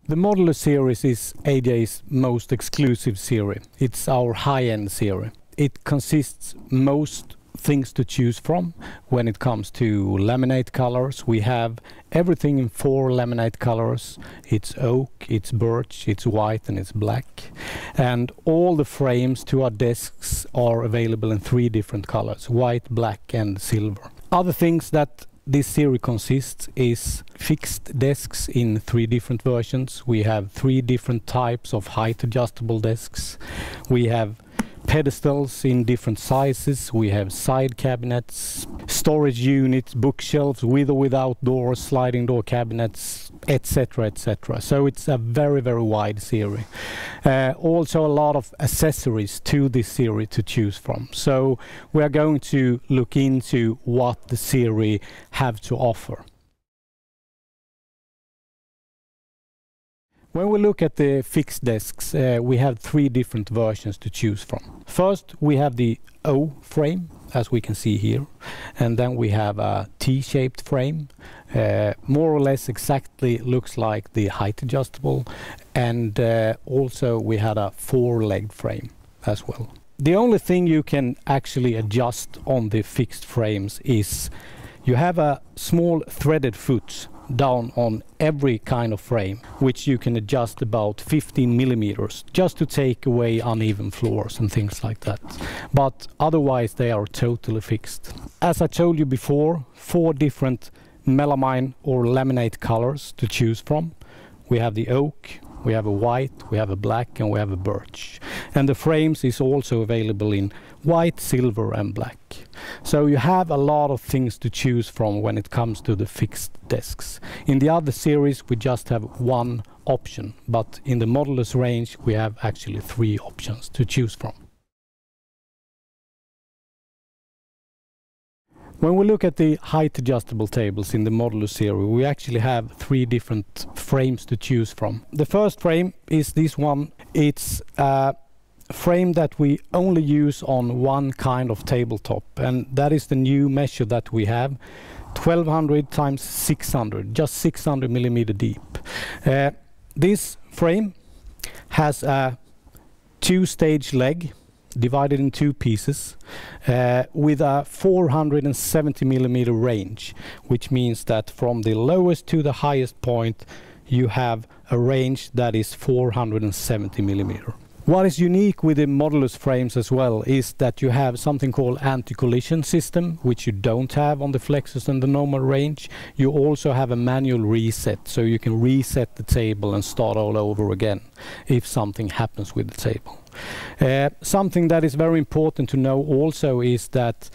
The modelus series is AJ's most exclusive series. It's our high-end series. It consists most things to choose from when it comes to laminate colors. We have everything in 4 laminate colors. It's oak, it's birch, it's white and it's black. And all the frames to our desks are available in 3 different colors: white, black and silver. Other things that this series consists is fixed desks in 3 different versions. We have 3 different types of height adjustable desks. We have pedestals in different sizes. We have side cabinets, storage units, bookshelves with or without doors, sliding door cabinets, etc., etc. So it's a very, very wide series. Also a lot of accessories to this series to choose from. So we are going to look into what the series have to offer. When we look at the fixed desks, we have 3 different versions to choose from. First, we have the O frame, as we can see here, and then we have a T-shaped frame, more or less exactly looks like the height adjustable, and also we had a 4-legged frame as well. The only thing you can actually adjust on the fixed frames is you have a small threaded foot down on every kind of frame, which you can adjust about 15 millimeters just to take away uneven floors and things like that. But otherwise they are totally fixed. As I told you before, 4 different melamine or laminate colors to choose from. We have the oak, we have a white, we have a black and we have a birch. And the frames is also available in white, silver and black. So you have a lot of things to choose from when it comes to the fixed desks. In the other series we just have 1 option, but in the modelus range we have actually 3 options to choose from. When we look at the height adjustable tables in the modelus series, we actually have 3 different frames to choose from. The first frame is this one. It's a frame that we only use on 1 kind of tabletop, and that is the new measure that we have, 1200 times 600, just 600 millimeter deep. This frame has a 2-stage leg divided in 2 pieces with a 470 millimeter range, which means that from the lowest to the highest point you have a range that is 470 millimeter. What is unique with the modelus frames as well is that you have something called anti-collision system, which you don't have on the Flexus and the normal range. You also have a manual reset, so you can reset the table and start all over again if something happens with the table. Something that is very important to know also is that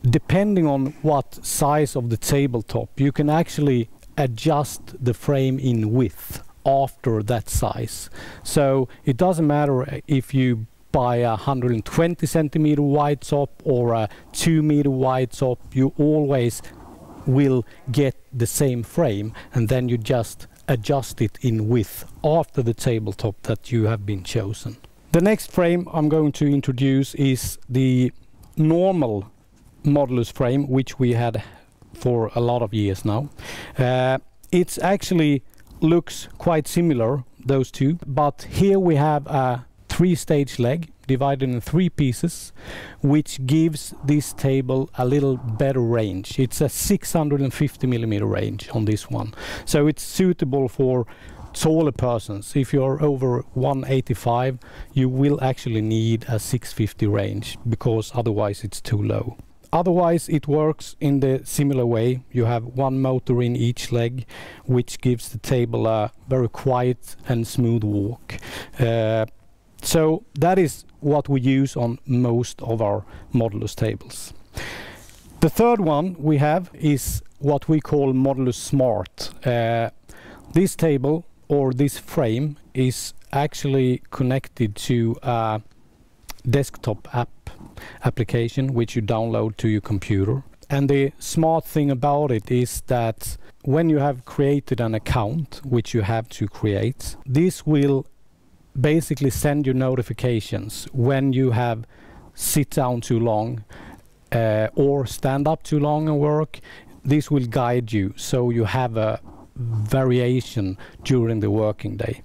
depending on what size of the tabletop, you can actually adjust the frame in width after that size. So it doesn't matter if you buy a 120 centimeter wide top or a 2 meter wide top, you always will get the same frame, and then you just adjust it in width after the tabletop that you have been chosen. The next frame I'm going to introduce is the normal modelus frame, which we had for a lot of years now. It's actually looks quite similar, those 2, but here we have a 3-stage leg divided in 3 pieces, which gives this table a little better range. It's a 650 millimeter range on this one, so it's suitable for taller persons. If you're over 185, you will actually need a 650 range, because otherwise it's too low. Otherwise it works in the similar way. You have 1 motor in each leg, which gives the table a very quiet and smooth walk. So that is what we use on most of our modelus tables. The third one we have is what we call modelus smart. This table or this frame is actually connected to a desktop application which you download to your computer. And the smart thing about it is that when you have created an account, which you have to create, this will basically send you notifications when you have sit down too long or stand up too long and work. This will guide you, so you have a variation during the working day.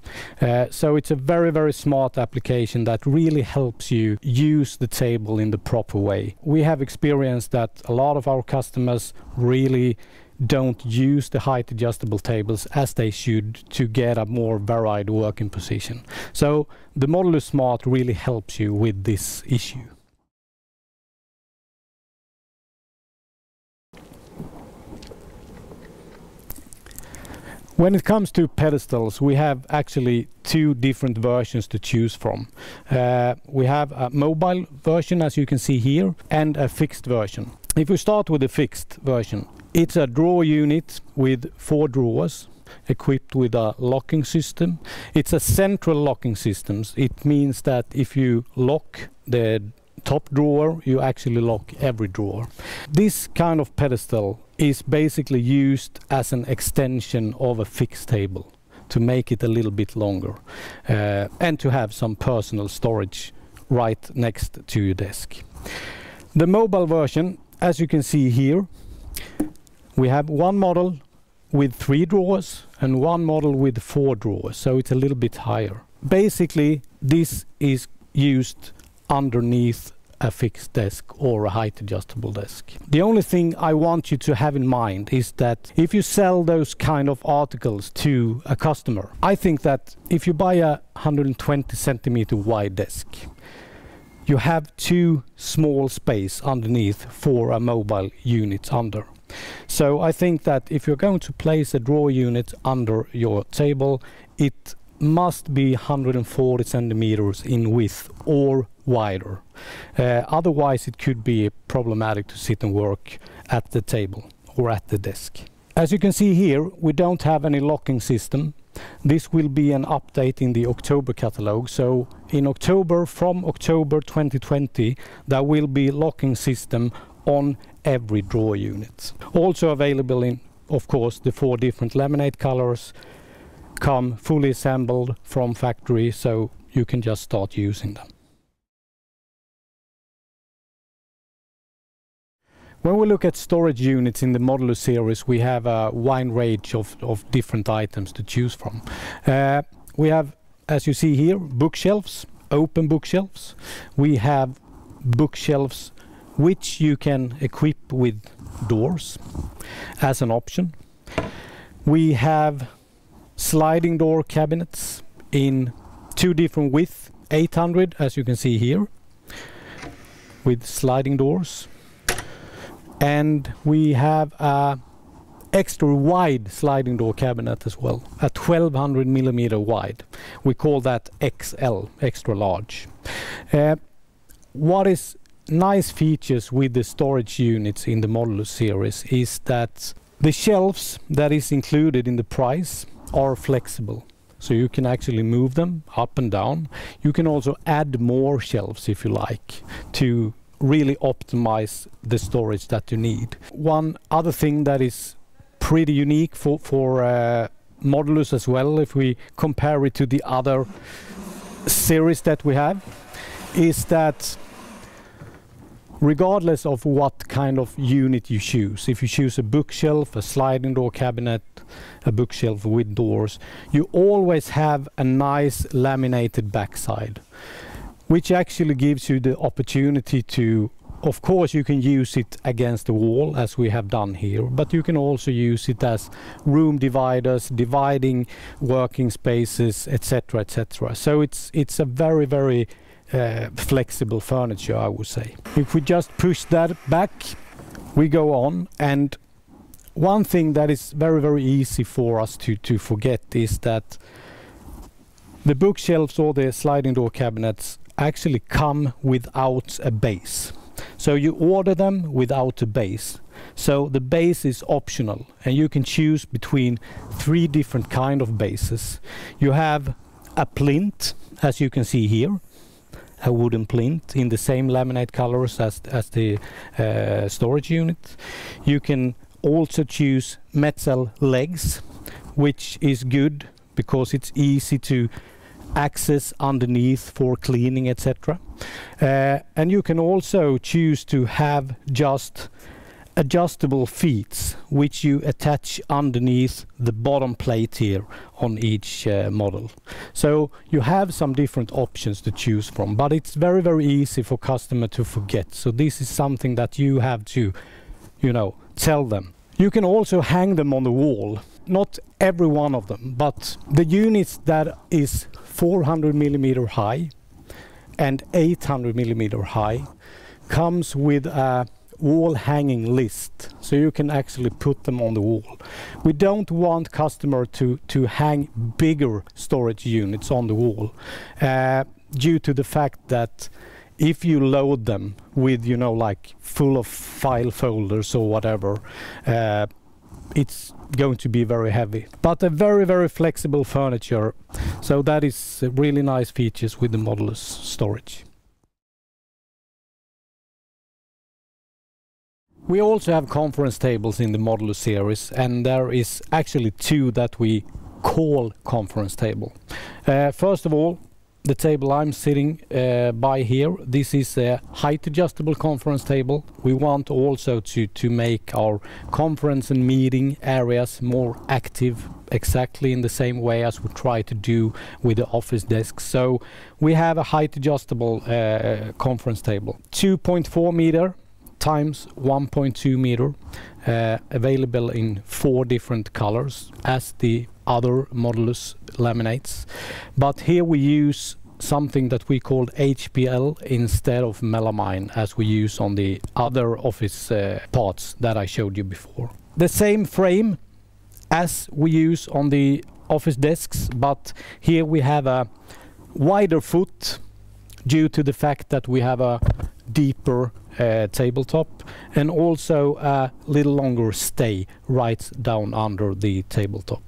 So it's a very, very smart application that really helps you use the table in the proper way. We have experienced that a lot of our customers really don't use the height adjustable tables as they should to get a more varied working position. So the modelus Smart really helps you with this issue. When it comes to pedestals, we have actually two different versions to choose from. We have a mobile version, as you can see here, and a fixed version. If we start with the fixed version, it's a drawer unit with 4 drawers equipped with a locking system. It's a central locking system. It means that if you lock the top drawer, you actually lock every drawer. This kind of pedestal is basically used as an extension of a fixed table to make it a little bit longer and to have some personal storage right next to your desk. The mobile version, as you can see here, we have one model with 3 drawers and one model with 4 drawers, so it's a little bit higher. Basically, this is used underneath a fixed desk or a height adjustable desk. The only thing I want you to have in mind is that if you sell those kind of articles to a customer, I think that if you buy a 120 centimeter wide desk, you have 2 small space underneath for a mobile unit under. So I think that if you're going to place a drawer unit under your table, it must be 140 centimeters in width or wider. Otherwise it could be problematic to sit and work at the table or at the desk. As you can see here, we don't have any locking system. This will be an update in the October catalog. So in October, from October 2020, there will be locking system on every drawer unit. Also available in, of course, the 4 different laminate colors, come fully assembled from factory, so you can just start using them. When we look at storage units in the modelus series, we have a wide range of different items to choose from. We have, as you see here, bookshelves, open bookshelves. We have bookshelves which you can equip with doors as an option. We have sliding door cabinets in 2 different widths, 800 as you can see here, with sliding doors. And we have a extra wide sliding door cabinet as well, a 1200 millimeter wide. We call that XL, extra large. What is nice features with the storage units in the modelus series is that the shelves that is included in the price are flexible, so you can actually move them up and down. You can also add more shelves if you like to really optimize the storage that you need. One other thing that is pretty unique for modelus as well, if we compare it to the other series that we have, is that regardless of what kind of unit you choose, if you choose a bookshelf, a sliding door cabinet, a bookshelf with doors, you always have a nice laminated backside, which actually gives you the opportunity to, of course you can use it against the wall as we have done here, but you can also use it as room dividers, dividing working spaces, etc., etc. So it's a very, very flexible furniture, I would say. If we just push that back, we go on, and one thing that is very, very easy for us to forget is that the bookshelves or the sliding door cabinets actually come without a base. So you order them without a base. So the base is optional, and you can choose between 3 different kind of bases. You have a plinth, as you can see here, a wooden plinth in the same laminate colors as the storage unit. You can also choose metal legs, which is good because it's easy to access underneath for cleaning, etc. And you can also choose to have just adjustable feet which you attach underneath the bottom plate here on each model. So you have some different options to choose from, but it's very, very easy for customer to forget. So this is something that you have to, you know, tell them. You can also hang them on the wall. Not every one of them, but the units that is 400 millimeter high and 800 millimeter high comes with a wall hanging list, so you can actually put them on the wall. We don't want customer to hang bigger storage units on the wall due to the fact that if you load them with, you know, like full of file folders or whatever, it's going to be very heavy. But a very, very flexible furniture, so that is really nice features with the modelus storage. We also have conference tables in the modelus series, and there is actually two that we call conference table. First of all, the table I'm sitting by here, this is a height adjustable conference table. We want also to make our conference and meeting areas more active, exactly in the same way as we try to do with the office desks. So we have a height adjustable conference table, 2.4 meter times 1.2 meter, available in 4 different colors as the other modelus laminates. But here we use something that we call HPL instead of melamine, as we use on the other office parts that I showed you before. The same frame as we use on the office desks, but here we have a wider foot due to the fact that we have a deeper tabletop, and also a little longer stay right down under the tabletop.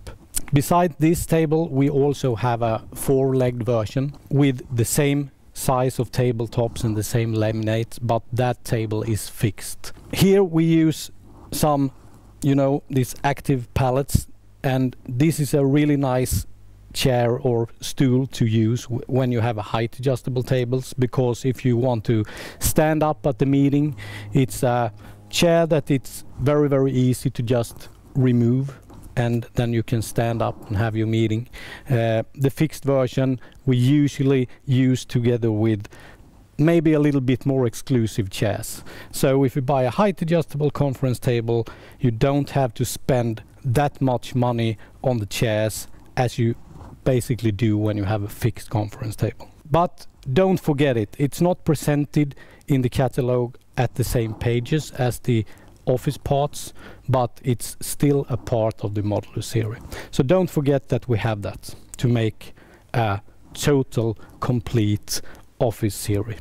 Beside this table we also have a 4-legged version with the same size of tabletops and the same laminate, but that table is fixed. Here we use some, you know, these active pallets, and this is a really nice chair or stool to use when you have a height adjustable tables, because if you want to stand up at the meeting, it's a chair that it's very, very easy to just remove, and then you can stand up and have your meeting. The fixed version we usually use together with maybe a little bit more exclusive chairs. So if you buy a height adjustable conference table, you don't have to spend that much money on the chairs as you basically do when you have a fixed conference table. But don't forget it, it's not presented in the catalog at the same pages as the office parts, but it's still a part of the modelus series. So don't forget that we have that to make a total complete office series.